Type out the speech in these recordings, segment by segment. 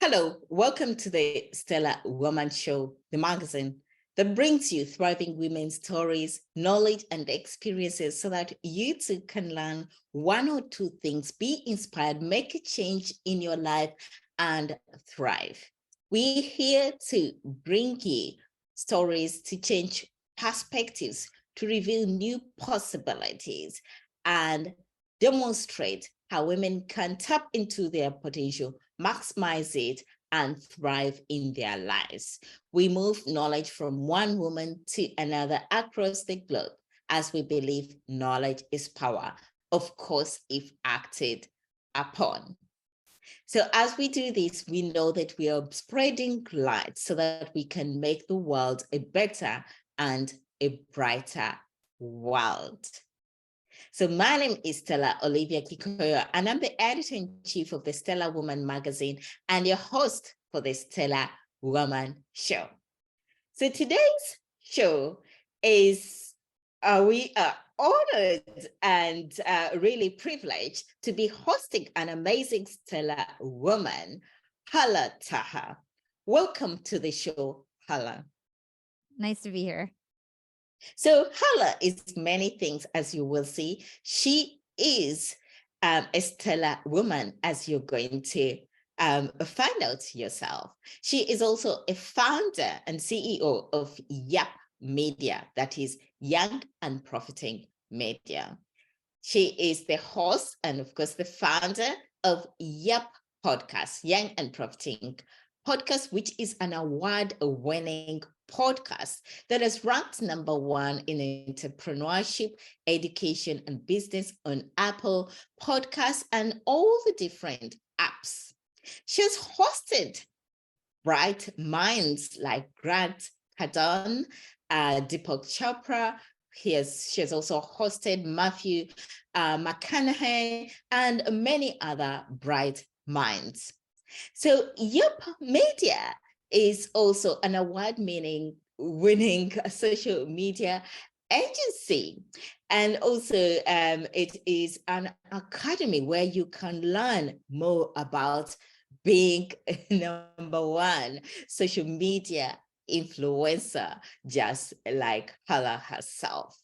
Hello, welcome to the Stellar Woman Show, the magazine that brings you thriving women's stories, knowledge, and experiences so that you too can learn one or two things, be inspired, make a change in your life, and thrive. We're here to bring you stories to change perspectives, to reveal new possibilities, and demonstrate how women can tap into their potential, maximize it, and thrive in their lives. We move knowledge from one woman to another across the globe as we believe knowledge is power, of course, if acted upon. So as we do this, we know that we are spreading light so that we can make the world a better and a brighter world. So my name is Stella Olivia Kikoyo, and I'm the editor-in-chief of the Stellar Woman magazine and your host for the Stellar Woman Show. So today's show is, we are honored and really privileged to be hosting an amazing stellar woman, Hala Taha. Welcome to the show, Hala. Nice to be here. So Hala is many things, as you will see. She is a stellar woman, as you're going to find out yourself. She is also a founder and CEO of Yap Media, that is Young and Profiting Media. She is the host and, of course, the founder of Yap Podcast, Young and Profiting Podcast, which is an award-winning podcast that has ranked #1 in entrepreneurship, education, and business on Apple Podcasts and all the different apps. She has hosted bright minds like Grant Cardone, Deepak Chopra. She has also hosted Matthew McConaughey and many other bright minds. So Yap Media is also an award-winning social media agency. And also it is an academy where you can learn more about being #1 social media influencer, just like Hala herself.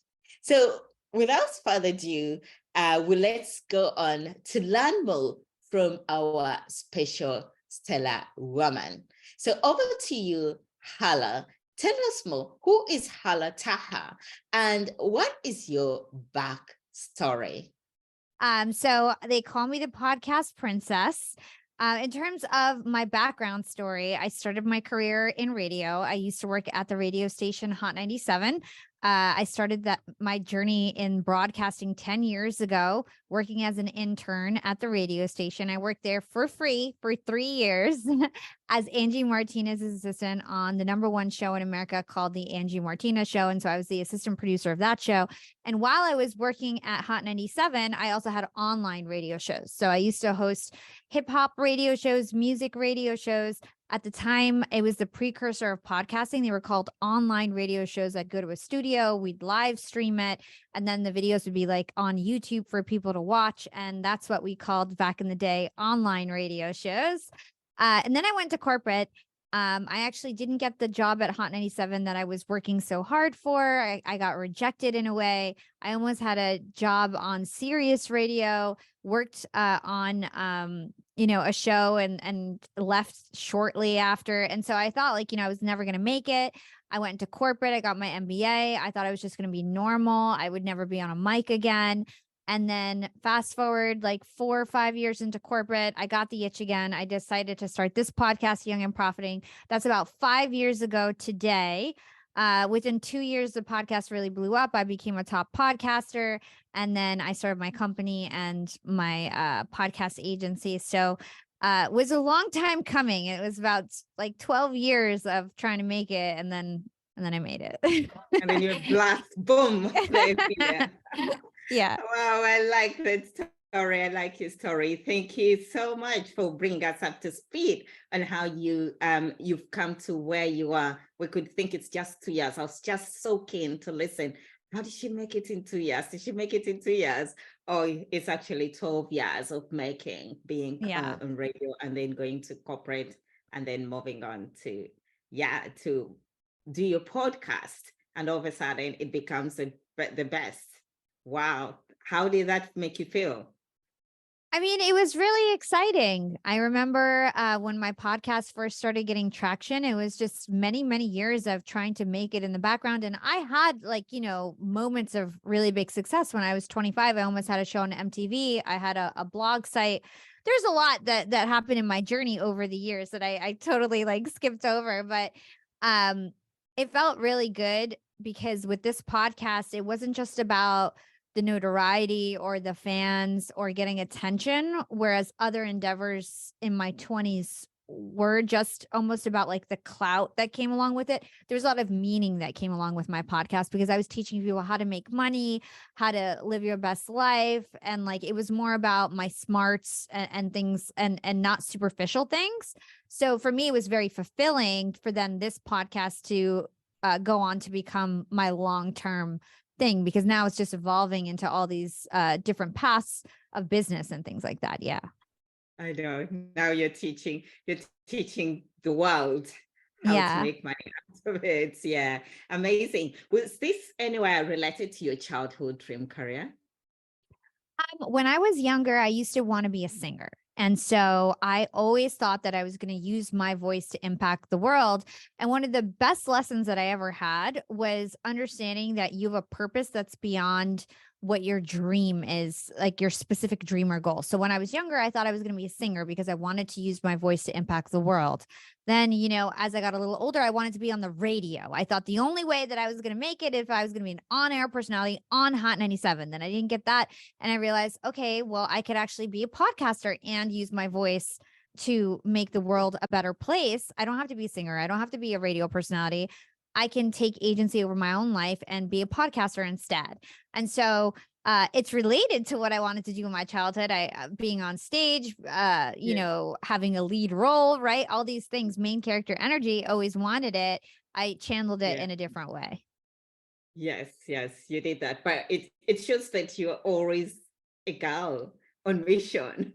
So without further ado, let's go on to learn more from our special stellar woman. So over to you, Hala. Tell us more. Who is Hala Taha, and what is your backstory? So they call me the podcast princess. In terms of my background story, I started my career in radio. I used to work at the radio station Hot 97. I started my journey in broadcasting 10 years ago, working as an intern at the radio station. I worked there for free for 3 years as Angie Martinez's assistant on the #1 show in America called The Angie Martinez Show. And so I was the assistant producer of that show. And while I was working at Hot 97, I also had online radio shows. So I used to host hip hop radio shows, music radio shows. At the time, it was the precursor of podcasting. They were called online radio shows. I'd go to a studio, we'd live stream it, and then the videos would be like on YouTube for people to watch. And that's what we called back in the day online radio shows. And then I went to corporate. I actually didn't get the job at Hot 97 that I was working so hard for. I got rejected in a way. I almost had a job on Sirius Radio, worked on a show and left shortly after. And so I thought I was never going to make it. I went into corporate. I got my MBA. I thought I was just going to be normal. I would never be on a mic again. And then fast forward 4 or 5 years into corporate, I got the itch again. I decided to start this podcast, Young and Profiting. That's about 5 years ago today. Within 2 years, the podcast really blew up. I became a top podcaster, and then I started my company and my podcast agency. So it was a long time coming. It was about 12 years of trying to make it, and then I made it. And then you blast, boom. Yeah. Wow, I like that story. I like your story. Thank you so much for bringing us up to speed on how you've come to where you are. We could think it's just 2 years. I was just so keen to listen. How did she make it in 2 years? Did she make it in 2 years? Oh, it's actually 12 years of being on radio and then going to corporate and then moving on to, yeah, to do your podcast. And all of a sudden it becomes the best. Wow. How did that make you feel? I mean, it was really exciting. I remember when my podcast first started getting traction, it was just many, many years of trying to make it in the background. And I had moments of really big success when I was 25. I almost had a show on MTV. I had a blog site. There's a lot that happened in my journey over the years that I totally skipped over, but it felt really good because with this podcast, it wasn't just about the notoriety or the fans or getting attention, whereas other endeavors in my 20s were just almost about the clout that came along with it. There's a lot of meaning that came along with my podcast because I was teaching people how to make money, how to live your best life. And it was more about my smarts and things and not superficial things. So for me, it was very fulfilling for then this podcast to go on to become my long-term thing, because now it's just evolving into all these different paths of business and things like that. Yeah. I know. Now you're teaching the world how to Yeah. make money out of it. Yeah. Amazing. Was this anywhere related to your childhood dream career? When I was younger, I used to want to be a singer. And so I always thought that I was going to use my voice to impact the world. And one of the best lessons that I ever had was understanding that you have a purpose that's beyond what your dream is, like your specific dream or goal. So when I was younger, I thought I was going to be a singer because I wanted to use my voice to impact the world. Then, as I got a little older, I wanted to be on the radio. I thought the only way that I was going to make it if I was going to be an on-air personality on Hot 97. Then I didn't get that. And I realized, okay, well, I could actually be a podcaster and use my voice to make the world a better place. I don't have to be a singer. I don't have to be a radio personality. I can take agency over my own life and be a podcaster instead. And so it's related to what I wanted to do in my childhood. Being on stage, having a lead role, right? All these things, main character energy, always wanted it. I channeled it in a different way. Yes, you did that. But it shows that you're always a girl on mission.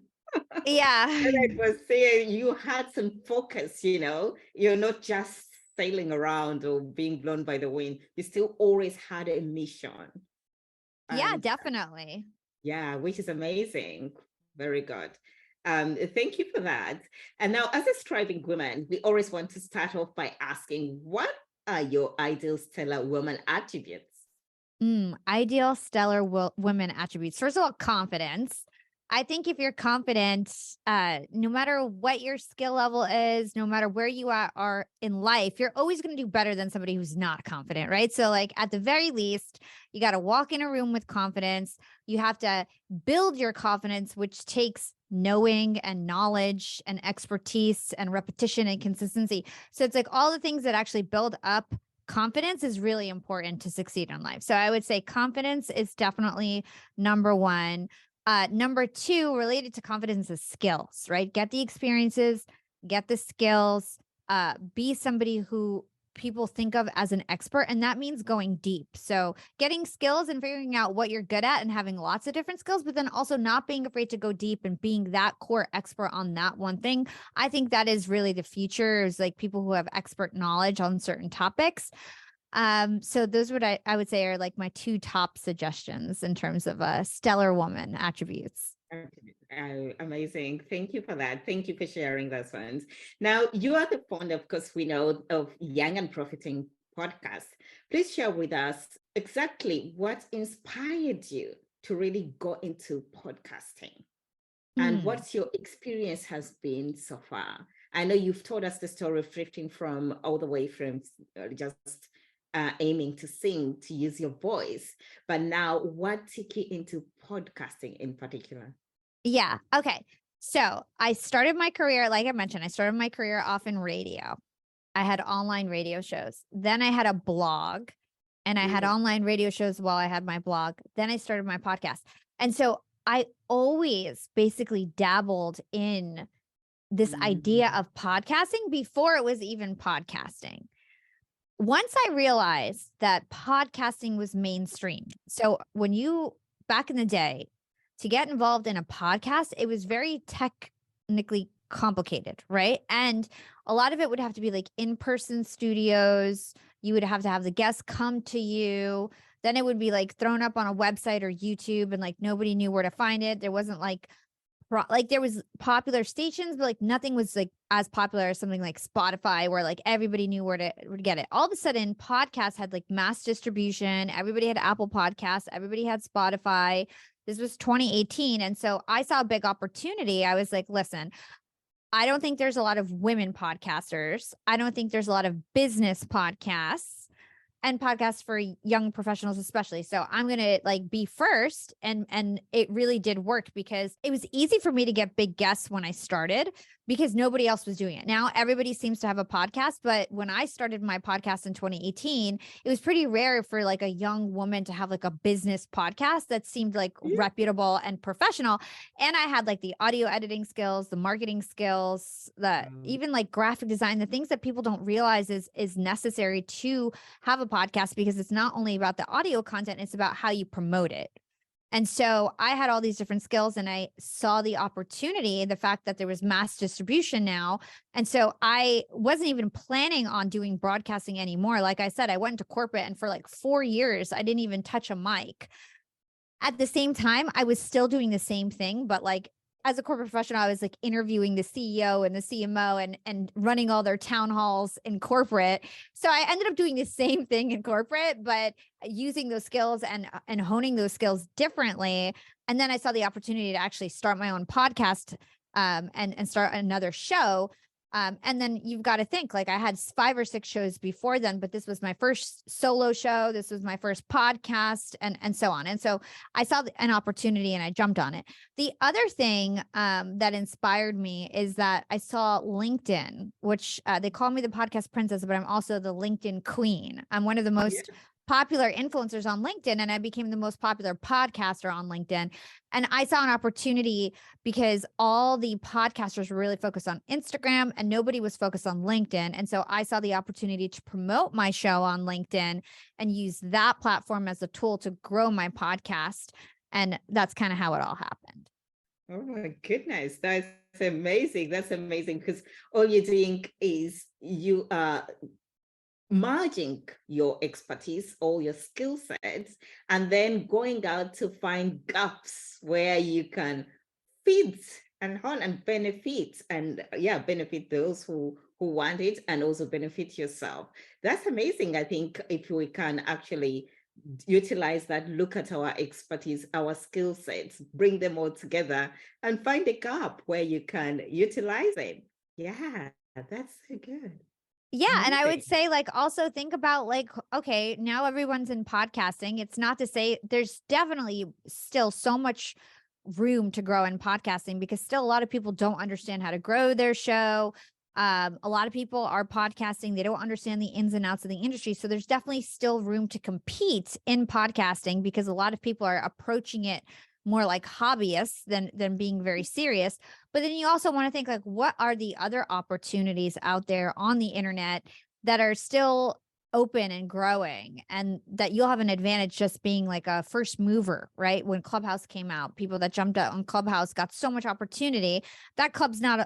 Yeah. And I was saying you had some focus, you're not just sailing around or being blown by the wind. You still always had a mission. Yeah, And definitely. yeah, which is amazing. Very good. Thank you for that. And now, as a striving woman, we always want to start off by asking, what are your ideal stellar woman attributes? Ideal stellar women attributes. First of all, confidence. I think if you're confident, no matter what your skill level is, no matter where you are in life, you're always going to do better than somebody who's not confident, right? So at the very least, you got to walk in a room with confidence. You have to build your confidence, which takes knowing and knowledge and expertise and repetition and consistency. So it's all the things that actually build up confidence is really important to succeed in life. So I would say confidence is definitely number one. Number two, related to confidence, is skills, right? Get the experiences, get the skills, be somebody who people think of as an expert. And that means going deep. So getting skills and figuring out what you're good at and having lots of different skills, but then also not being afraid to go deep and being that core expert on that one thing. I think that is really the future, is people who have expert knowledge on certain topics. So those would I would say are my two top suggestions in terms of stellar woman attributes. Amazing. Thank you for that. Thank you for sharing those ones. Now, you are the founder, of course, we know, of Young and Profiting podcast. Please share with us exactly what inspired you to really go into podcasting and what your experience has been so far. I know you've told us the story of drifting from all the way from just aiming to sing, to use your voice, but now what took you into podcasting in particular? Yeah. Okay. So I started my career, like I mentioned, I started my career off in radio. I had online radio shows. Then I had a blog, and I had online radio shows while I had my blog. Then I started my podcast. And so I always basically dabbled in this idea of podcasting before it was even podcasting. Once I realized that podcasting was mainstream. So back in the day, to get involved in a podcast, it was very technically complicated, right? And a lot of it would have to be like in-person studios. You would have to have the guests come to you. Then it would be like thrown up on a website or YouTube and like nobody knew where to find it. There wasn't like there was popular stations, but like nothing was like as popular as something like Spotify, where like everybody knew where to get it. All of a sudden, podcasts had like mass distribution. Everybody had Apple Podcasts. Everybody had Spotify. This was 2018. And so I saw a big opportunity. I was like, listen, I don't think there's a lot of women podcasters. I don't think there's a lot of business podcasts and podcasts for young professionals especially. So I'm going to like be first, and it really did work because it was easy for me to get big guests when I started because nobody else was doing it. Now everybody seems to have a podcast, but when I started my podcast in 2018, it was pretty rare for like a young woman to have like a business podcast that seemed like reputable and professional. And I had like the audio editing skills, the marketing skills, the even like graphic design, the things that people don't realize is necessary to have a podcast, because it's not only about the audio content, it's about how you promote it. And so I had all these different skills, and I saw the opportunity, the fact that there was mass distribution now. And so I wasn't even planning on doing broadcasting anymore. Like I said, I went to corporate, and for like 4 years, I didn't even touch a mic. At the same time, I was still doing the same thing, but like as a corporate professional, I was like interviewing the CEO and the CMO and running all their town halls in corporate. So I ended up doing the same thing in corporate, but using those skills and honing those skills differently. And then I saw the opportunity to actually start my own podcast and start another show. And then you've got to think, like, I had 5 or 6 shows before then, but this was my first solo show. This was my first podcast, and so on. And so I saw an opportunity and I jumped on it. The other thing that inspired me is that I saw LinkedIn, which they call me the podcast princess, but I'm also the LinkedIn queen. I'm one of the most popular influencers on LinkedIn, and I became the most popular podcaster on LinkedIn. And I saw an opportunity because all the podcasters were really focused on Instagram and nobody was focused on LinkedIn. And so I saw the opportunity to promote my show on LinkedIn and use that platform as a tool to grow my podcast. And that's kind of how it all happened. Oh my goodness, that's amazing. That's amazing, because all you're doing is you are merging your expertise, all your skill sets, and then going out to find gaps where you can fit and hone and benefit, and benefit those who want it, and also benefit yourself. That's amazing. I think if we can actually utilize that, look at our expertise, our skill sets, bring them all together and find a gap where you can utilize it. Yeah, that's so good. Yeah. And I would say, like, also think about like, okay, now everyone's in podcasting. It's not to say there's definitely still so much room to grow in podcasting, because still a lot of people don't understand how to grow their show. A lot of people are podcasting. They don't understand the ins and outs of the industry. So there's definitely still room to compete in podcasting, because a lot of people are approaching it more like hobbyists than being very serious. But then you also want to think, like, what are the other opportunities out there on the internet that are still open and growing, and that you'll have an advantage just being like a first mover, right? When Clubhouse came out, people that jumped out on Clubhouse got so much opportunity. That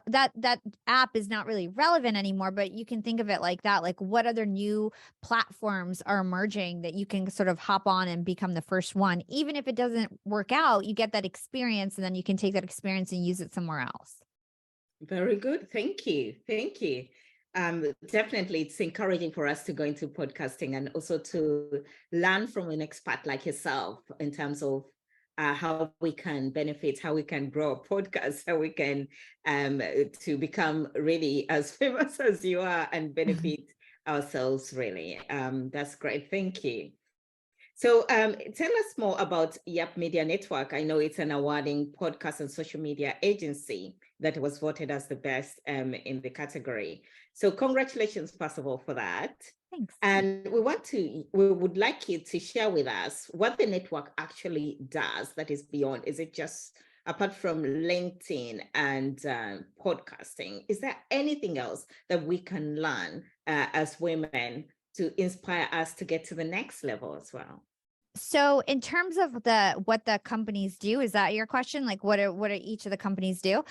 that app is not really relevant anymore, but you can think of it like that. Like, what other new platforms are emerging that you can sort of hop on and become the first one? Even if it doesn't work out, you get that experience, and then you can take that experience and use it somewhere else. Very good. Thank you. Thank you. Definitely, it's encouraging for us to go into podcasting and also to learn from an expert like yourself in terms of how we can benefit, how we can grow a podcast, how we can to become really as famous as you are and benefit ourselves, really. That's great. Thank you. So tell us more about Yap Media Network. I know it's an awarding podcast and social media agency that was voted as the best in the category. So congratulations, first of all, for that. Thanks. And we would like you to share with us what the network actually does that is beyond. Is it just, apart from LinkedIn and podcasting, is there anything else that we can learn as women to inspire us to get to the next level as well? So in terms of what the companies do, is that your question? Like, what are each of the companies do?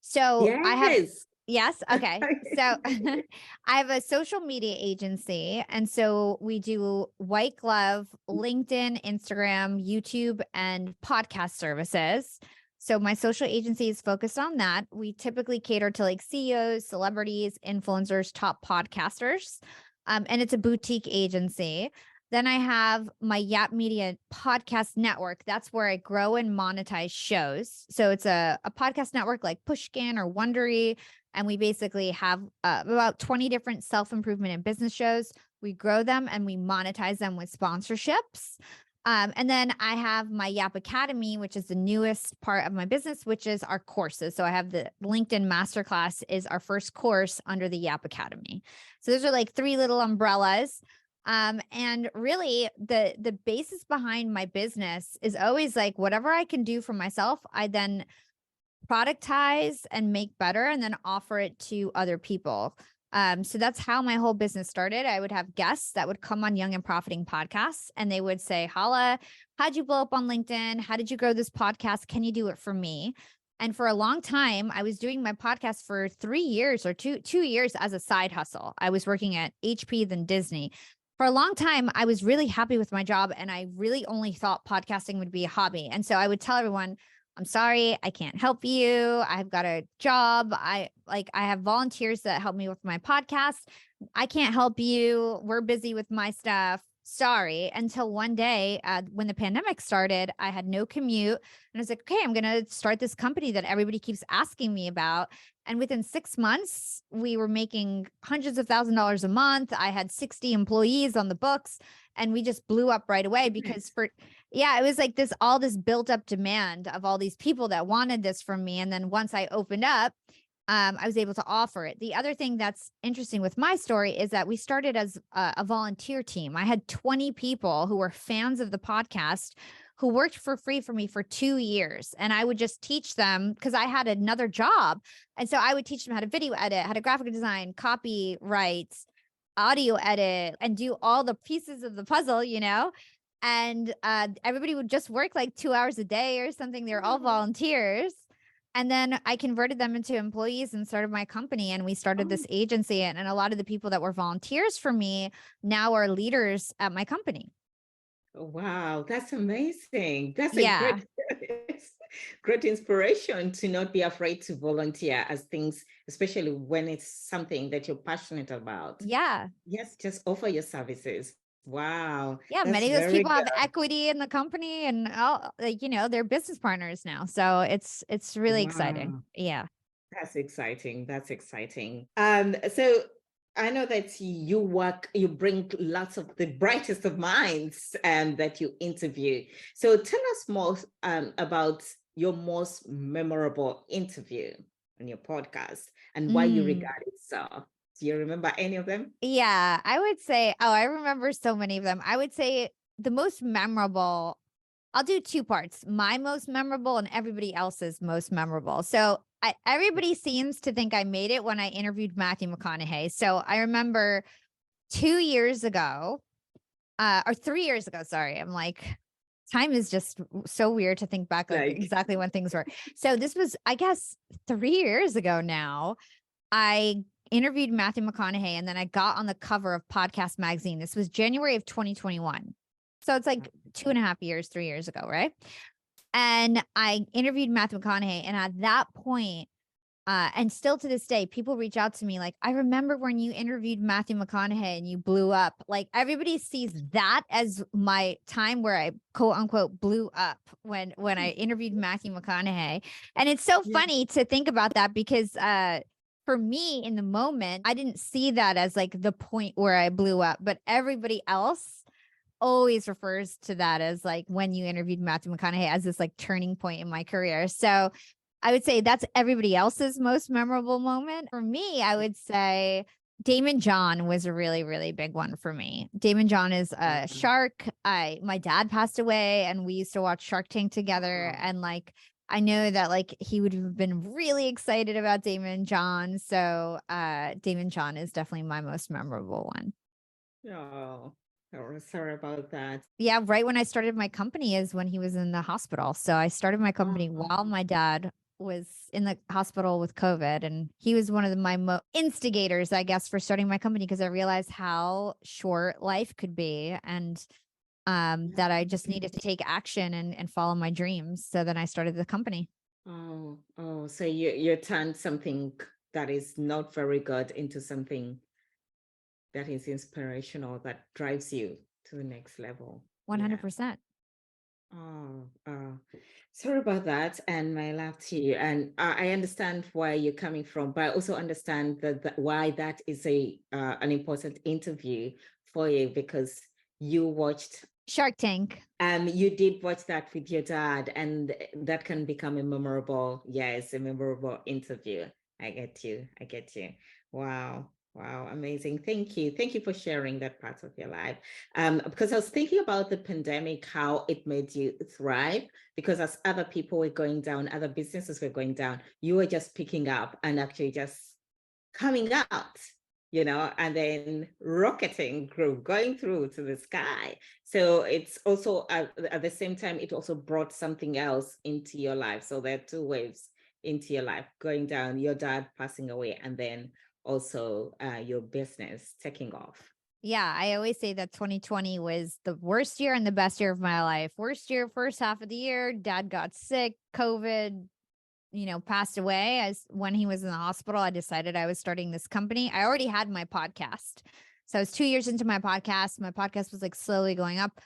So I have, Yes. yes. Okay. So I have a social media agency. And so we do white glove, LinkedIn, Instagram, YouTube, and podcast services. So my social agency is focused on that. We typically cater to like CEOs, celebrities, influencers, top podcasters. And it's a boutique agency. Then I have my Yap Media podcast network. That's where I grow and monetize shows. So it's a podcast network like Pushkin or Wondery. And we basically have about 20 different self-improvement and business shows. We grow them and we monetize them with sponsorships. And then I have my Yap Academy, which is the newest part of my business, which is our courses. So I have the LinkedIn Masterclass is our first course under the Yap Academy. So those are like three little umbrellas. And really the basis behind my business is always like whatever I can do for myself, I then productize and make better and then offer it to other people. So that's how my whole business started. I would have guests that would come on Young and Profiting podcasts and they would say, Hala, how'd you blow up on LinkedIn? How did you grow this podcast? Can you do it for me? And for a long time, I was doing my podcast for 3 years or two years as a side hustle. I was working at HP, then Disney. For a long time, I was really happy with my job and I really only thought podcasting would be a hobby. And so I would tell everyone, I'm sorry, I can't help you. I've got a job. I have volunteers that help me with my podcast. I can't help you. We're busy with my stuff. Sorry. Until one day, when the pandemic started, I had no commute and I was like, okay, I'm going to start this company that everybody keeps asking me about. And within 6 months, we were making hundreds of $1,000s a month. I had 60 employees on the books and we just blew up right away because it was like all this built up demand of all these people that wanted this from me. And then once I opened up, I was able to offer it. The other thing that's interesting with my story is that we started as a volunteer team. I had 20 people who were fans of the podcast who worked for free for me for 2 years. And I would just teach them because I had another job. And so I would teach them how to video edit, how to graphic design, copyright, audio edit, and do all the pieces of the puzzle, and everybody would just work like 2 hours a day or something. They're all volunteers. And then I converted them into employees and started my company. And we started this agency. And a lot of the people that were volunteers for me now are leaders at my company. Wow, that's amazing. That's a Yeah. great inspiration to not be afraid to volunteer as things, especially when it's something that you're passionate about. Yeah. Yes, just offer your services. Wow, Yeah. that's Many of those very people have good. equity in the company and all, they're business partners now. So it's really exciting. Wow, Yeah. that's exciting. That's exciting. So I know that you bring lots of the brightest of minds that you interview. So tell us more about your most memorable interview on your podcast and why you Mm. regard it so. Do you remember any of them? Yeah, I would say, I remember so many of them. I would say the most memorable, I'll do two parts, my most memorable and everybody else's most memorable. So everybody seems to think I made it when I interviewed Matthew McConaughey. So I remember 2 years ago, or 3 years ago, sorry. I'm like, time is just so weird to think back like Like, exactly when things were. So this was, I guess, 3 years ago now. I interviewed Matthew McConaughey and then I got on the cover of Podcast Magazine. This was January of 2021. So it's like 2.5 years, 3 years ago, right? And I interviewed Matthew McConaughey. And at that point, and still to this day, people reach out to me like, I remember when you interviewed Matthew McConaughey and you blew up. Like everybody sees that as my time where I quote unquote blew up when I interviewed Matthew McConaughey. And it's so funny to think about that because for me in the moment, I didn't see that as like the point where I blew up, but everybody else always refers to that as like when you interviewed Matthew McConaughey as this like turning point in my career. So I would say that's everybody else's most memorable moment. For me, I would say Damon John was a really, really big one for me. Damon John is a shark. My dad passed away and we used to watch Shark Tank together. And like, I know that like he would have been really excited about Damon John. So Damon John is definitely my most memorable one. oh, sorry about that. Yeah, right when I started my company is when he was in the hospital. So I started my company while my dad was in the hospital with COVID, and he was one of my instigators, I guess, for starting my company, because I realized how short life could be, and that I just needed to take action and follow my dreams. So then I started the company. So you turned something that is not very good into something that is inspirational, that drives you to the next level. 100%. Sorry about that, and my love to you. And I understand where you're coming from, but I also understand that why that is an important interview for you, because you watched Shark Tank. You did watch that with your dad, and that can become a memorable interview. I get you. Wow. Wow, amazing. Thank you. Thank you for sharing that part of your life. Because I was thinking about the pandemic, how it made you thrive, because as other people were going down, other businesses were going down, you were just picking up and actually just coming out, and then rocketing through, going through to the sky. So it's also at the same time, it also brought something else into your life. So there are two waves into your life: going down, your dad passing away, and then also your business taking off. Yeah, I always say that 2020 was the worst year and the best year of my life. Worst year, first half of the year, dad got sick, COVID, passed away. As when he was in the hospital, I decided I was starting this company. I already had my podcast. So I was 2 years into my podcast. My podcast was like slowly going up.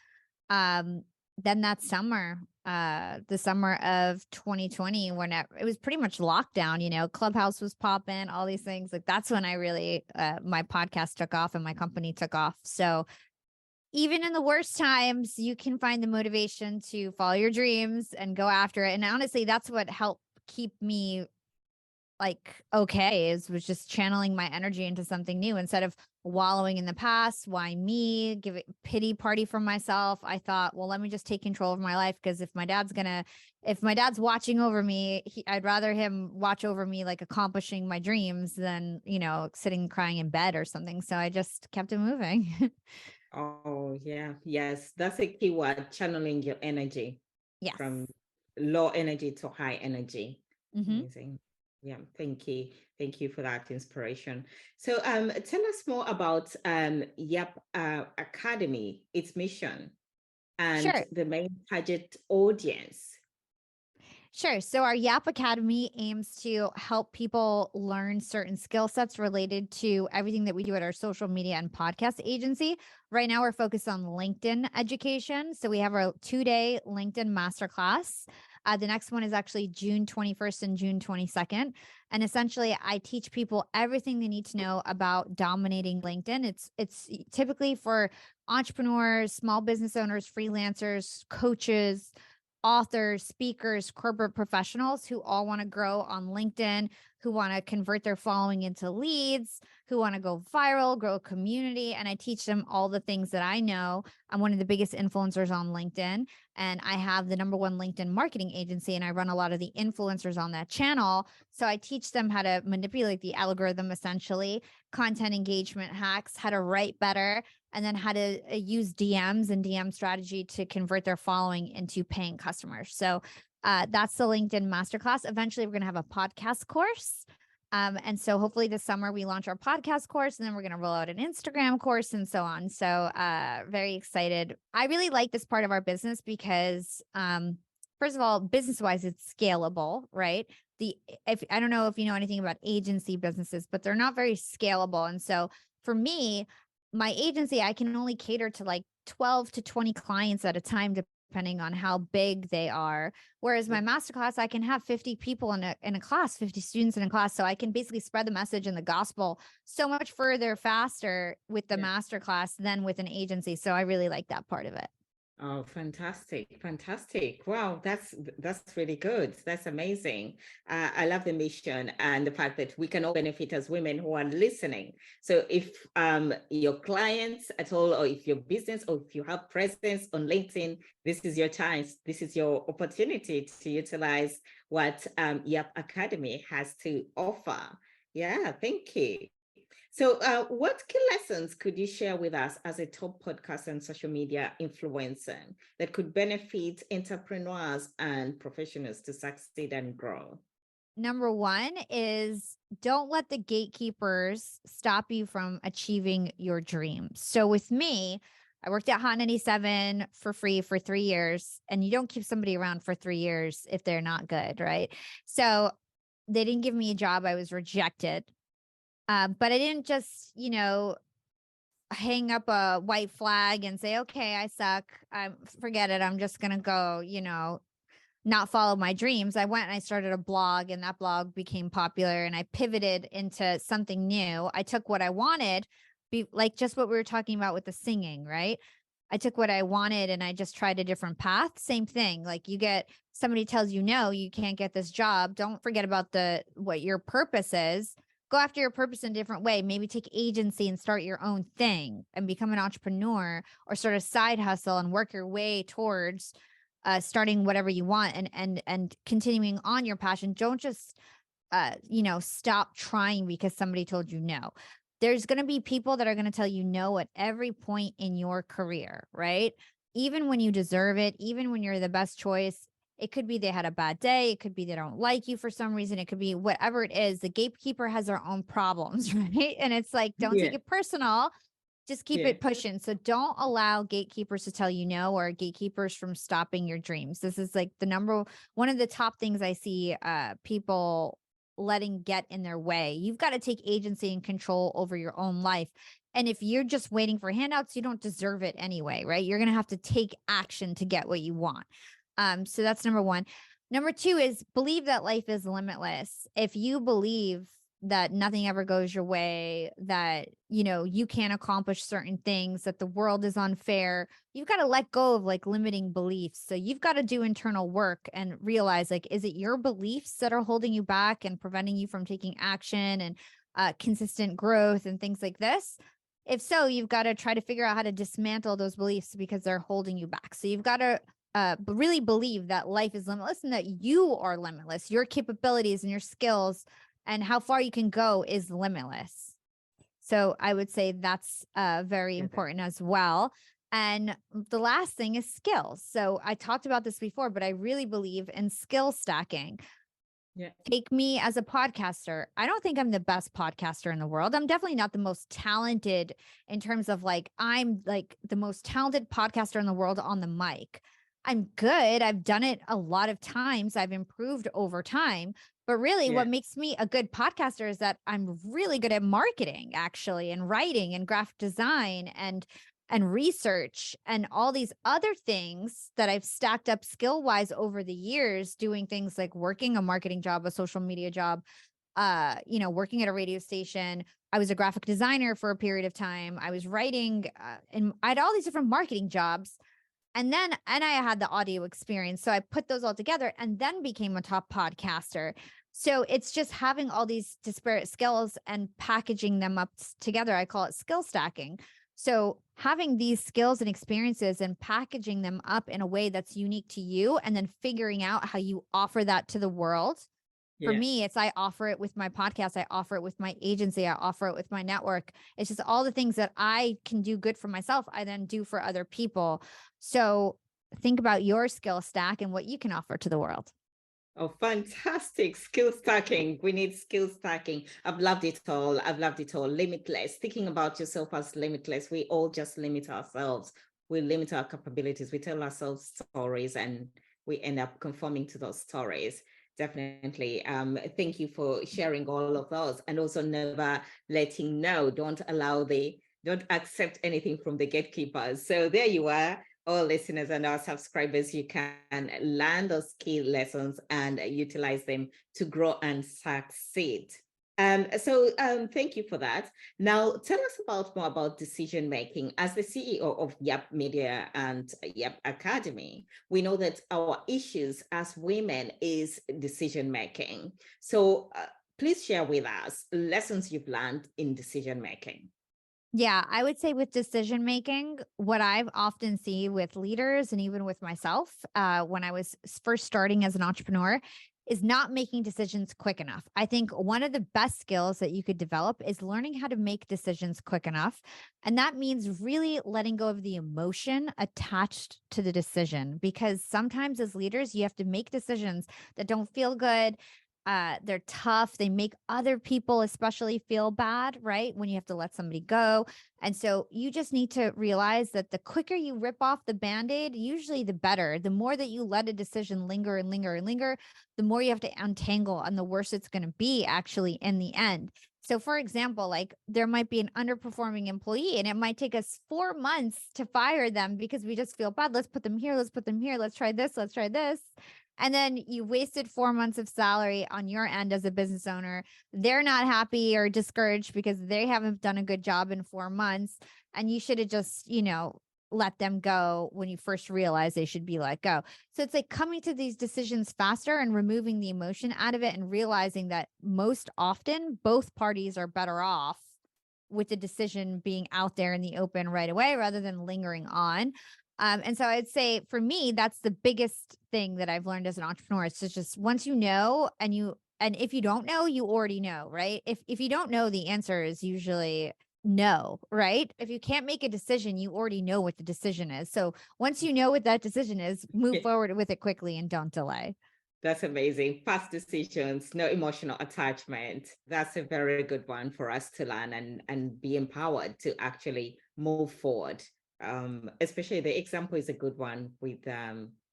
Then that summer, the summer of 2020, when it was pretty much lockdown, Clubhouse was popping, all these things. Like that's when I really, my podcast took off and my company took off. So even in the worst times, you can find the motivation to follow your dreams and go after it. And honestly, that's what helped keep me was just channeling my energy into something new instead of wallowing in the past. Why me? Give it pity party for myself. I thought, well, let me just take control of my life, because if my dad's watching over me, I'd rather him watch over me, like accomplishing my dreams, than sitting crying in bed or something. So I just kept it moving. Oh, yeah. Yes. That's a key word: channeling your energy Yes. from low energy to high energy. Mm-hmm. Amazing. Yeah. Thank you. Thank you for that inspiration. So tell us more about Yap Academy, its mission, and Sure. the main target audience. Sure. So our YAP Academy aims to help people learn certain skill sets related to everything that we do at our social media and podcast agency. Right now, we're focused on LinkedIn education. So we have our 2-day LinkedIn masterclass. The next one is actually June 21st and June 22nd. And essentially, I teach people everything they need to know about dominating LinkedIn. It's typically for entrepreneurs, small business owners, freelancers, coaches, authors, speakers, corporate professionals who all want to grow on LinkedIn, who want to convert their following into leads, who want to go viral, grow a community. And I teach them all the things that I know. I'm one of the biggest influencers on LinkedIn, and I have the #1 LinkedIn marketing agency, and I run a lot of the influencers on that channel. So I teach them how to manipulate the algorithm, essentially, content engagement hacks, how to write better, and then how to use DMs and DM strategy to convert their following into paying customers. So that's the LinkedIn masterclass. Eventually, we're going to have a podcast course. And so hopefully this summer we launch our podcast course, and then we're going to roll out an Instagram course and so on. So very excited. I really like this part of our business because first of all, business-wise, it's scalable, right? If I don't know if you know anything about agency businesses, but they're not very scalable. And so for me, my agency, I can only cater to like 12 to 20 clients at a time, depending on how big they are. Whereas my masterclass, I can have 50 people in a class, 50 students in a class. So I can basically spread the message and the gospel so much further, faster with the masterclass than with an agency. So I really like that part of it. Oh, fantastic. Fantastic. Wow, that's really good. That's amazing. I love the mission and the fact that we can all benefit as women who are listening. So if your clients at all, or if your business, or if you have presence on LinkedIn, this is your chance. This is your opportunity to utilize what Yap Academy has to offer. Yeah, thank you. So, what key lessons could you share with us as a top podcast and social media influencer that could benefit entrepreneurs and professionals to succeed and grow? number one is don't let the gatekeepers stop you from achieving your dreams. So with me, I worked at Hot 97 for free for 3 years, and you don't keep somebody around for 3 years if they're not good, right? So they didn't give me a job. I was rejected. But I didn't just, hang up a white flag and say, okay, I suck. Forget it. I'm just going to go, not follow my dreams. I went and I started a blog, and that blog became popular, and I pivoted into something new. I took what I wanted, like just what we were talking about with the singing, right? I took what I wanted and I just tried a different path. Same thing. Like somebody tells you, no, you can't get this job. Don't forget about what your purpose is. Go after your purpose in a different way. Maybe take agency and start your own thing and become an entrepreneur, or start a side hustle and work your way towards starting whatever you want, and continuing on your passion. Don't just stop trying because somebody told you no. There's going to be people that are going to tell you no at every point in your career, right? Even when you deserve it, even when you're the best choice. It could be they had a bad day. It could be they don't like you for some reason. It could be whatever it is. The gatekeeper has their own problems, right? And it's like, don't take Yeah, it personal. Just keep yeah, it pushing. So don't allow gatekeepers to tell you no, or gatekeepers from stopping your dreams. This is like one of the top things I see people letting get in their way. You've got to take agency and control over your own life. And if you're just waiting for handouts, you don't deserve it anyway, right? You're going to have to take action to get what you want. So that's number one. Number two is believe that life is limitless. If you believe that nothing ever goes your way, that, you can't accomplish certain things, that the world is unfair, you've got to let go of like limiting beliefs. So you've got to do internal work and realize, like, is it your beliefs that are holding you back and preventing you from taking action and consistent growth and things like this? If so, you've got to try to figure out how to dismantle those beliefs because they're holding you back. So you've got to really believe that life is limitless and that you are limitless. Your capabilities and your skills and how far you can go is limitless. So I would say that's very yeah, important as well. And the last thing is skills. So I talked about this before, but I really believe in skill stacking. yeah, Take me as a podcaster. I don't think I'm the best podcaster in the world. I'm definitely not the most talented in terms of like, I'm like the most talented podcaster in the world on the mic. I'm good. I've done it a lot of times. I've improved over time. But really, yeah, what makes me a good podcaster is that I'm really good at marketing, actually, and writing and graphic design and research and all these other things that I've stacked up skill wise over the years, doing things like working a marketing job, a social media job, working at a radio station. I was a graphic designer for a period of time. I was writing, and I had all these different marketing jobs. And I had the audio experience. So I put those all together and then became a top podcaster. So it's just having all these disparate skills and packaging them up together. I call it skill stacking. So having these skills and experiences and packaging them up in a way that's unique to you, and then figuring out how you offer that to the world. For yeah. me, I offer it with my podcast. I offer it with my agency. I offer it with my network. It's just all the things that I can do good for myself, I then do for other people. So think about your skill stack and what you can offer to the world. Oh, fantastic. Skill stacking. We need skill stacking. I've loved it all. I've loved it all. Limitless. Thinking about yourself as limitless. We all just limit ourselves. We limit our capabilities. We tell ourselves stories and we end up conforming to those stories. Definitely. Thank you for sharing all of those, and also never letting know. Don't accept anything from the gatekeepers. So there you are, all listeners and our subscribers. You can learn those key lessons and utilize them to grow and succeed. Thank you for that. Now, tell us more about decision making. As the CEO of Yap Media and Yap Academy, we know that our issues as women is decision making. So please share with us lessons you've learned in decision making. Yeah, I would say with decision making, what I've often seen with leaders and even with myself when I was first starting as an entrepreneur is not making decisions quick enough. I think one of the best skills that you could develop is learning how to make decisions quick enough. And that means really letting go of the emotion attached to the decision, because sometimes as leaders, you have to make decisions that don't feel good. They're tough. They make other people especially feel bad, right? When you have to let somebody go. And so you just need to realize that the quicker you rip off the band-aid, usually the better. The more that you let a decision linger and linger and linger, the more you have to untangle and the worse it's going to be actually in the end. So for example, like there might be an underperforming employee and it might take us 4 months to fire them because we just feel bad. Let's put them here. Let's put them here. Let's try this. Let's try this. And then you wasted 4 months of salary on your end as a business owner. They're not happy or discouraged because they haven't done a good job in 4 months. And you should have just, let them go when you first realize they should be let go. So it's like coming to these decisions faster and removing the emotion out of it and realizing that most often both parties are better off with the decision being out there in the open right away rather than lingering on. And so I'd say for me, that's the biggest thing that I've learned as an entrepreneur. It's just once you know, and if you don't know, you already know, right? If you don't know, the answer is usually no, right? If you can't make a decision, you already know what the decision is. So once you know what that decision is, move forward with it quickly and don't delay. That's amazing. Fast decisions, no emotional attachment. That's a very good one for us to learn and be empowered to actually move forward. Especially the example is a good one with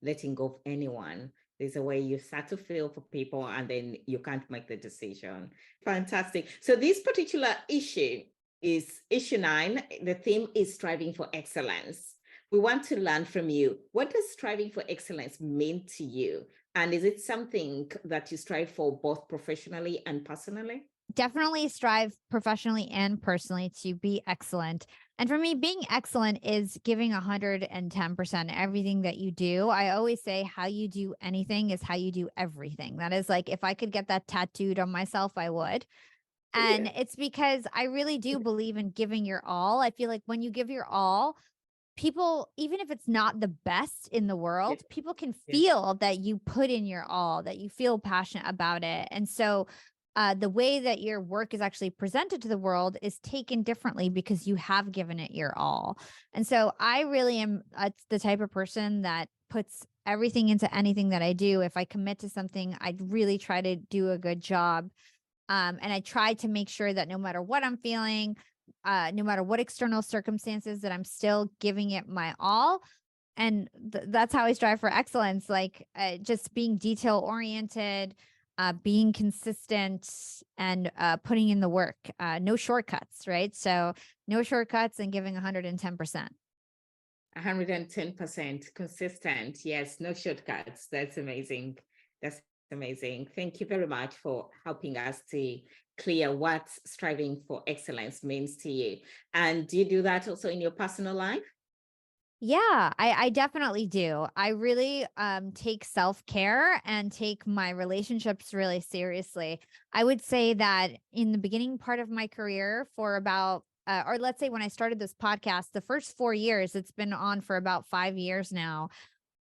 letting go of anyone. There's a way you start to feel for people and then you can't make the decision. Fantastic. So this particular issue is issue 9. The theme is striving for excellence. We want to learn from you. What does striving for excellence mean to you? And is it something that you strive for both professionally and personally? Definitely strive professionally and personally to be excellent. And for me, being excellent is giving 110% everything that you do. I always say how you do anything is how you do everything. That is like, if I could get that tattooed on myself, I would. And Yeah. it's because I really do believe in giving your all. I feel like when you give your all, people, even if it's not the best in the Yeah. world, people can Yeah. feel that you put in your all, that you feel passionate about it. And so the way that your work is actually presented to the world is taken differently because you have given it your all. And so I really am the type of person that puts everything into anything that I do. If I commit to something, I really try to do a good job. And I try to make sure that no matter what I'm feeling, no matter what external circumstances, that I'm still giving it my all. And that's how I strive for excellence, like just being detail oriented, being consistent, and putting in the work. No shortcuts, right? So no shortcuts and giving 110%. 110% consistent. Yes, no shortcuts. That's amazing. That's amazing. Thank you very much for helping us to clear what striving for excellence means to you. And do you do that also in your personal life? Yeah, I definitely do. I really take self-care and take my relationships really seriously. I would say that in the beginning part of my career for about or let's say when I started this podcast, the first 4 years, it's been on for about 5 years now.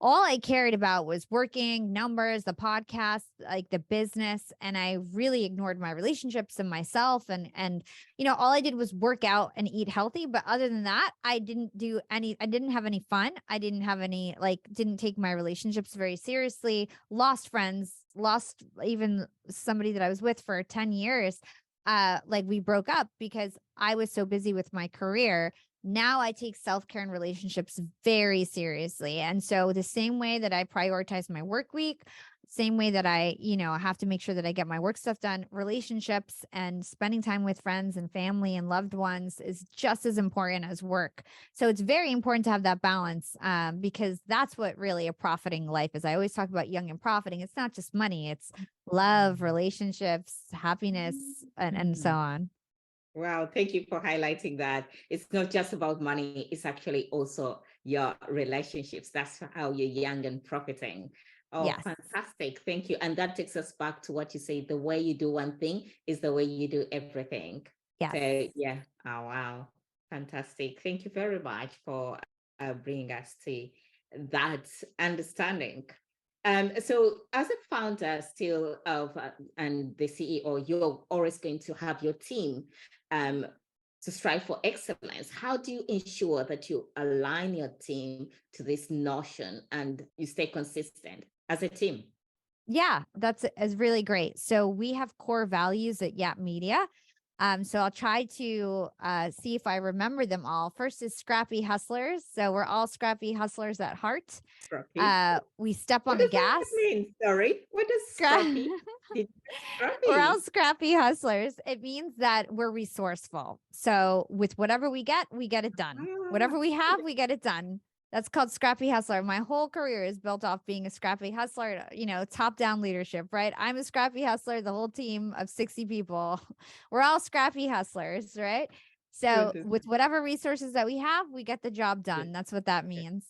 All I cared about was working, numbers, the podcast, like the business, and I really ignored my relationships and myself and all I did was work out and eat healthy, but other than that, I didn't have any fun. I didn't have any didn't take my relationships very seriously, lost friends, lost even somebody that I was with for 10 years. Like we broke up because I was so busy with my career. Now I take self-care and relationships very seriously. And so the same way that I prioritize my work week, same way that I, have to make sure that I get my work stuff done, relationships and spending time with friends and family and loved ones is just as important as work. So it's very important to have that balance because that's what really a profiting life is. I always talk about young and profiting. It's not just money, it's love, relationships, happiness, and so on. Wow, thank you for highlighting that. It's not just about money, it's actually also your relationships. That's how you're young and profiting. Oh, Yes. fantastic. Thank you. And that takes us back to what you say, the way you do one thing is the way you do everything. Yes. So, yeah. Oh, wow. Fantastic. Thank you very much for bringing us to that understanding. So as a founder still of and the CEO, you're always going to have your team um, to strive for excellence. How do you ensure that you align your team to this notion and you stay consistent as a team? Yeah, that's is really great. So we have core values at Yap Media. So I'll try to see if I remember them all. First is scrappy hustlers. So we're all scrappy hustlers at heart. Scrappy. We step on What the does that gas. mean? Sorry. What does Scra- scrappy? Did we're all scrappy? scrappy hustlers. It means that we're resourceful. So with whatever we get it done. Ah, Whatever we have, we get it done. That's called scrappy hustler. My whole career is built off being a scrappy hustler, top down leadership, right? I'm a scrappy hustler, the whole team of 60 people. We're all scrappy hustlers, right? So good. with whatever resources that we have, we get the job Yeah. done. That's what that Okay. means.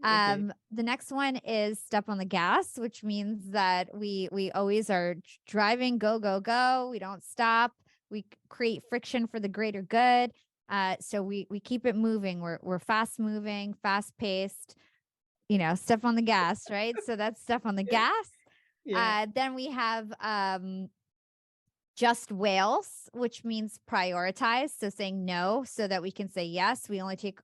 Okay. The next one is step on the gas, which means that we always are driving, go, go, go. We don't stop. We create friction for the greater good. So we keep it moving. We're fast moving, fast paced, step on the gas, right? So that's step on the Yeah. gas. Yeah. Then we have just whales, which means prioritize. So saying no so that we can say yes. We only take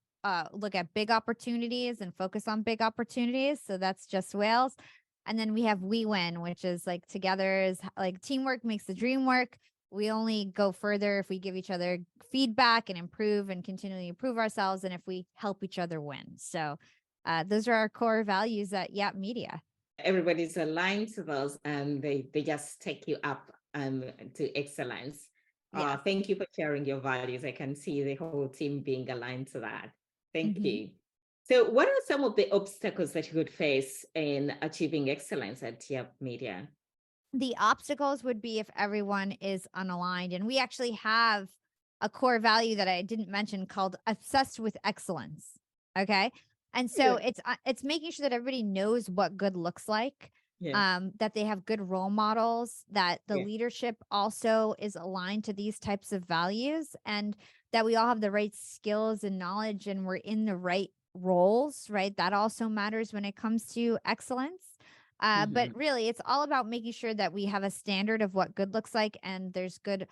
look at big opportunities and focus on big opportunities. So that's just whales. And then we have we win, which is like together is like teamwork makes the dream work. We only go further if we give each other feedback and improve and continually improve ourselves and if we help each other win. So those are our core values at Yap Media. Everybody's aligned to those and they just take you up to excellence. Yes. Thank you for sharing your values. I can see the whole team being aligned to that. Thank Mhm. you. So what are some of the obstacles that you would face in achieving excellence at your media? The obstacles would be if everyone is unaligned. And we actually have a core value that I didn't mention called obsessed with excellence. Okay. And so Yeah. it's making sure that everybody knows what good looks like, Yeah. that they have good role models, that the Yeah. leadership also is aligned to these types of values, and that we all have the right skills and knowledge and we're in the right roles, right? That also matters when it comes to excellence. But Mhm. really, it's all about making sure that we have a standard of what good looks like and there's good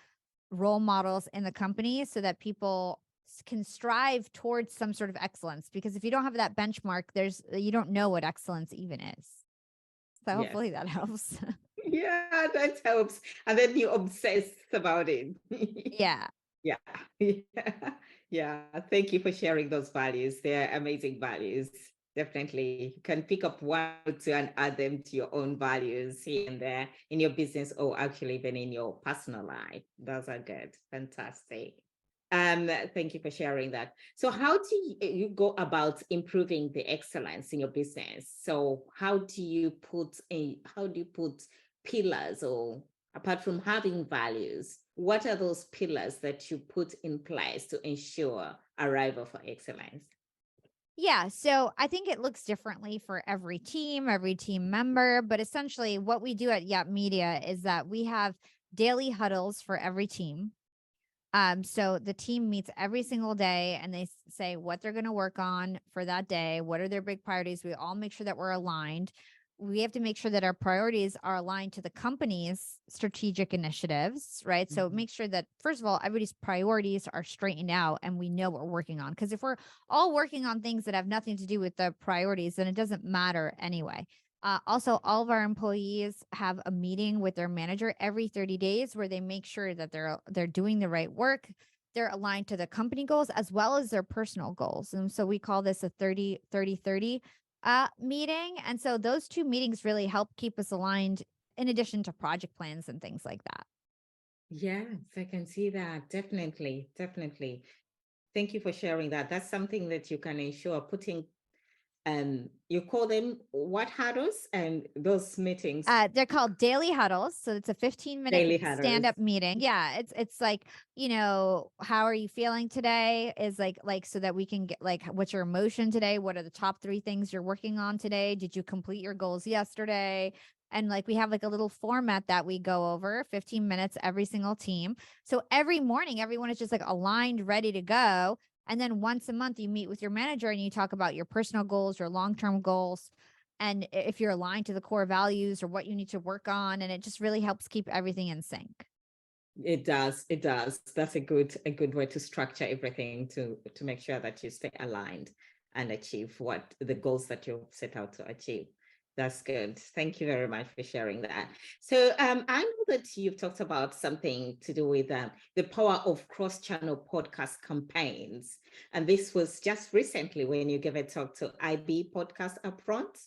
role models in the company so that people can strive towards some sort of excellence. Because if you don't have that benchmark, you don't know what excellence even is. So Yes. hopefully that helps. Yeah, that helps. And then you obsess about it. Yeah. Yeah. Yeah. Yeah. Thank you for sharing those values. They're amazing values. Definitely. You can pick up one or two and add them to your own values here and there in your business or actually even in your personal life. Those are good. Fantastic. Thank you for sharing that. So how do you go about improving the excellence in your business? So how do you put pillars, or apart from having values, what are those pillars that you put in place to ensure arrival for excellence? Yeah, so I think it looks differently for every team member, but essentially what we do at Yap Media is that we have daily huddles for every team. So the team meets every single day and they say what they're going to work on for that day. What are their big priorities? We all make sure that we're aligned. We have to make sure that our priorities are aligned to the company's strategic initiatives, right? So Mhm. make sure that, first of all, everybody's priorities are straightened out and we know what we're working on. Because if we're all working on things that have nothing to do with the priorities, then it doesn't matter anyway. Also, all of our employees have a meeting with their manager every 30 days where they make sure that they're doing the right work. They're aligned to the company goals as well as their personal goals. And so we call this a 30-30-30 meeting. And so those two meetings really help keep us aligned in addition to project plans and things like that. Yes, I can see that. Definitely. Definitely. Thank you for sharing that. That's something that you can ensure putting, you call them what hurdles and those meetings, They're called daily huddles. So it's a 15-minute daily hurdles. stand-up meeting. Yeah, it's like, how are you feeling today? Is like so that we can get like what's your emotion today? What are the top 3 things you're working on today? Did you complete your goals yesterday? And like we have like a little format that we go over 15 minutes every single team. So every morning everyone is just like aligned, ready to go. And then once a month you meet with your manager and you talk about your personal goals, your long-term goals, and if you're aligned to the core values or what you need to work on, and it just really helps keep everything in sync. It does. It does. That's a good way to structure everything to make sure that you stay aligned and achieve what the goals that you set out to achieve. That's good. Thank you very much for sharing that. So I know that you've talked about something to do with the power of cross-channel podcast campaigns. And this was just recently when you gave a talk to IB Podcast Upfront.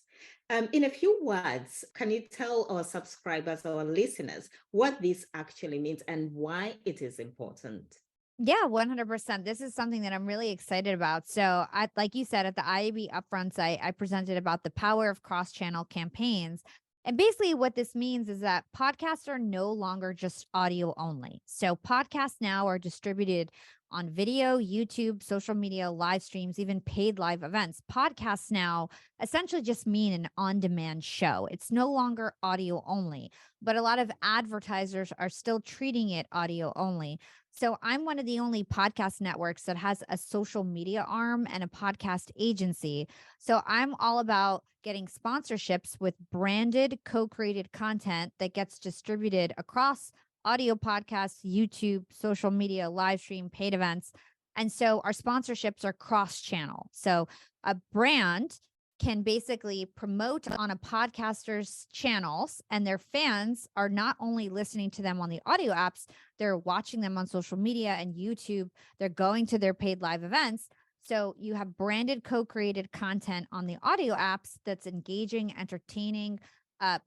In a few words, can you tell our subscribers, our listeners, what this actually means and why it is important? Yeah, 100%. This is something that I'm really excited about. So, like you said, at the IAB upfronts, I presented about the power of cross channel campaigns. And basically, what this means is that podcasts are no longer just audio only. So, podcasts now are distributed on video, YouTube, social media, live streams, even paid live events. Podcasts now essentially just mean an on demand show. It's no longer audio only, but a lot of advertisers are still treating it audio only. So I'm one of the only podcast networks that has a social media arm and a podcast agency. So I'm all about getting sponsorships with branded, co-created content that gets distributed across audio podcasts, YouTube, social media, live stream, paid events. And so our sponsorships are cross-channel. So a brand can basically promote on a podcaster's channels, and their fans are not only listening to them on the audio apps, they're watching them on social media and YouTube. They're going to their paid live events. So you have branded, co-created content on the audio apps that's engaging, entertaining.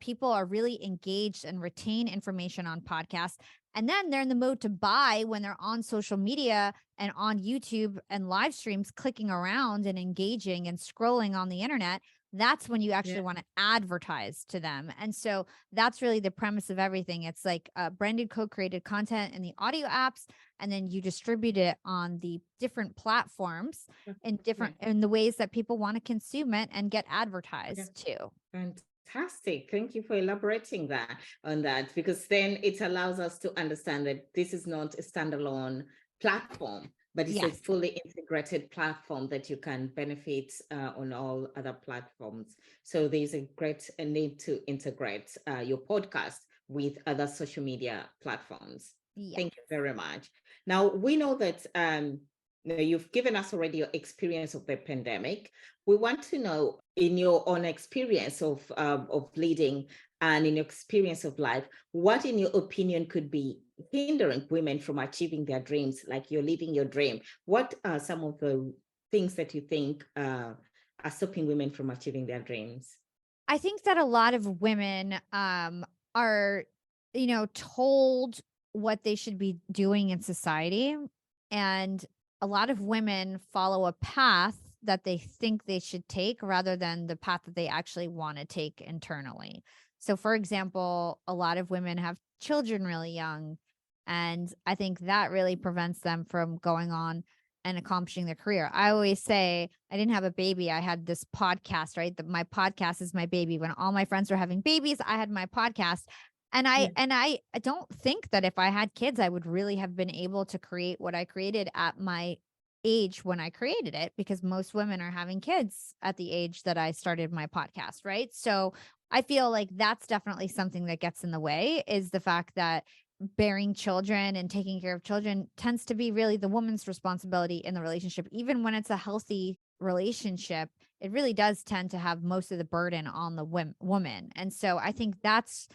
People are really engaged and retain information on podcasts. And then they're in the mode to buy when they're on social media and on YouTube and live streams, clicking around and engaging and scrolling on the internet. That's when you actually Yeah. want to advertise to them. And so that's really the premise of everything. It's like branded, co-created content in the audio apps, and then you distribute it on the different platforms in Yeah. the ways that people want to consume it and get Okay. advertised too. Fantastic. Thank you for elaborating that on that, because then it allows us to understand that this is not a standalone platform, but it's a Yes. fully integrated platform that you can benefit on all other platforms. So there's a great need to integrate your podcast with other social media platforms. Yeah. Thank you very much. Now, we know that you've given us already your experience of the pandemic. We want to know, in your own experience of leading and in your experience of life, what in your opinion could be hindering women from achieving their dreams? Like, you're living your dream, what are some of the things that you think are stopping women from achieving their dreams? I think that a lot of women are, told what they should be doing in society. And a lot of women follow a path that they think they should take rather than the path that they actually want to take internally. So, for example, a lot of women have children really young. And I think that really prevents them from going on and accomplishing their career. I always say I didn't have a baby. I had this podcast, right? My podcast is my baby. When all my friends were having babies, I had my podcast. And I Yeah. and I don't think that if I had kids, I would really have been able to create what I created at my age when I created it, because most women are having kids at the age that I started my podcast, right? So I feel like that's definitely something that gets in the way, is the fact that bearing children and taking care of children tends to be really the woman's responsibility in the relationship. Even when it's a healthy relationship, it really does tend to have most of the burden on the woman. And so I think that's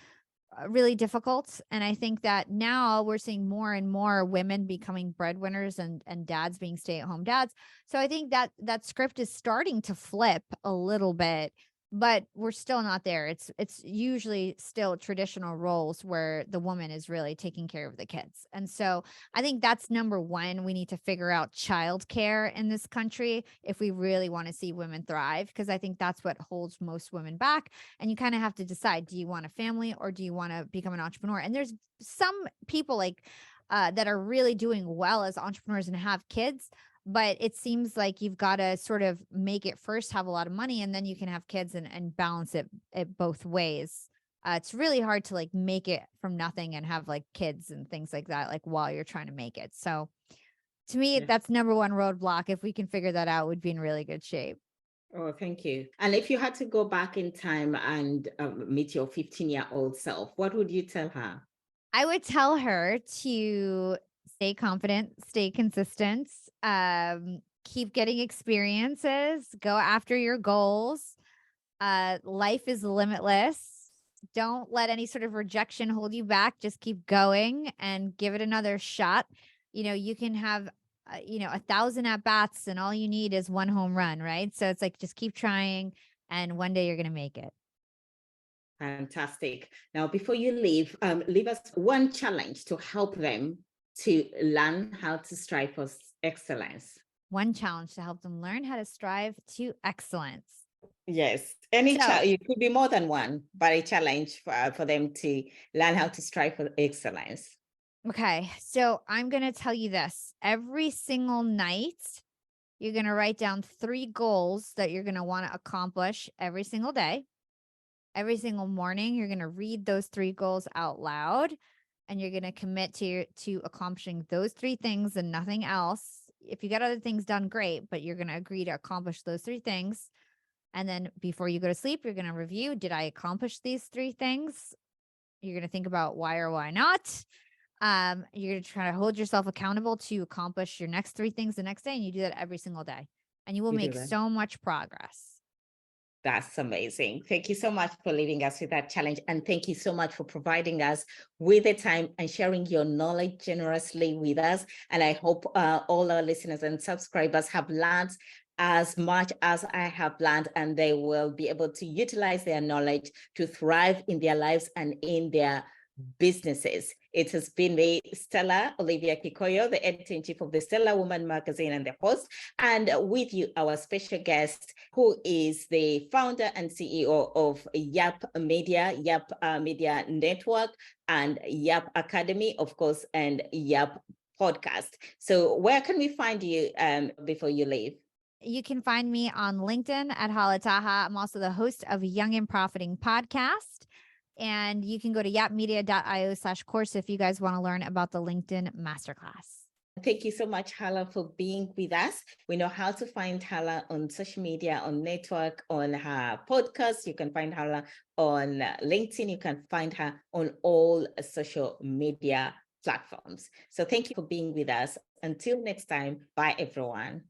really difficult. And I think that now we're seeing more and more women becoming breadwinners and dads being stay-at-home dads. So I think that that script is starting to flip a little bit, but we're still not there. It's usually still traditional roles where the woman is really taking care of the kids. And so I think that's number one. We need to figure out childcare in this country if we really want to see women thrive, because I think that's what holds most women back. And you kind of have to decide, do you want a family or do you want to become an entrepreneur? And there's some people like that are really doing well as entrepreneurs and have kids, but it seems like you've got to sort of make it first, have a lot of money, and then you can have kids and balance it both ways. It's really hard to like make it from nothing and have like kids and things like that, like while you're trying to make it. So to me, Yeah. that's number one roadblock. If we can figure that out, we'd be in really good shape. Oh, thank you. And if you had to go back in time and meet your 15-year-old self, what would you tell her? I would tell her to stay confident, stay consistent, keep getting experiences, go after your goals, Life is limitless. Don't let any sort of rejection hold you back. Just keep going and give it another shot. You can have, 1,000 at bats and all you need is one home run, right? So it's like, just keep trying and one day you're going to make it. Fantastic. Now, before you leave us one challenge to help them to learn how to strive for excellence. One challenge to help them learn how to strive to excellence. Yes, it could be more than one, but a challenge for them to learn how to strive for excellence. Okay, so I'm going to tell you this. Every single night, you're going to write down 3 goals that you're going to want to accomplish every single day. Every single morning, you're going to read those 3 goals out loud, and you're going to commit to accomplishing those 3 things and nothing else. If you got other things done, great, but you're going to agree to accomplish those 3 things. And then before you go to sleep, you're going to review, did I accomplish these 3 things? You're going to think about why or why not. You're going to try to hold yourself accountable to accomplish your next 3 things the next day. And you do that every single day. And you will make so much progress. That's amazing. Thank you so much for leaving us with that challenge. And thank you so much for providing us with the time and sharing your knowledge generously with us. And I hope all our listeners and subscribers have learned as much as I have learned, and they will be able to utilize their knowledge to thrive in their lives and in their businesses. It has been me, Stella Olivia Kikoyo, the editor-in-chief of the Stella Woman magazine and the host, and with you, our special guest, who is the founder and CEO of Yap Media, Yap Media Network, and Yap Academy, of course, and Yap Podcast. So where can we find you before you leave? You can find me on LinkedIn at Hala Taha. I'm also the host of Young and Profiting podcast. And you can go to yapmedia.io/course if you guys want to learn about the LinkedIn Masterclass. Thank you so much, Hala, for being with us. We know how to find Hala on social media, on network, on her podcast. You can find Hala on LinkedIn. You can find her on all social media platforms. So thank you for being with us. Until next time, bye, everyone.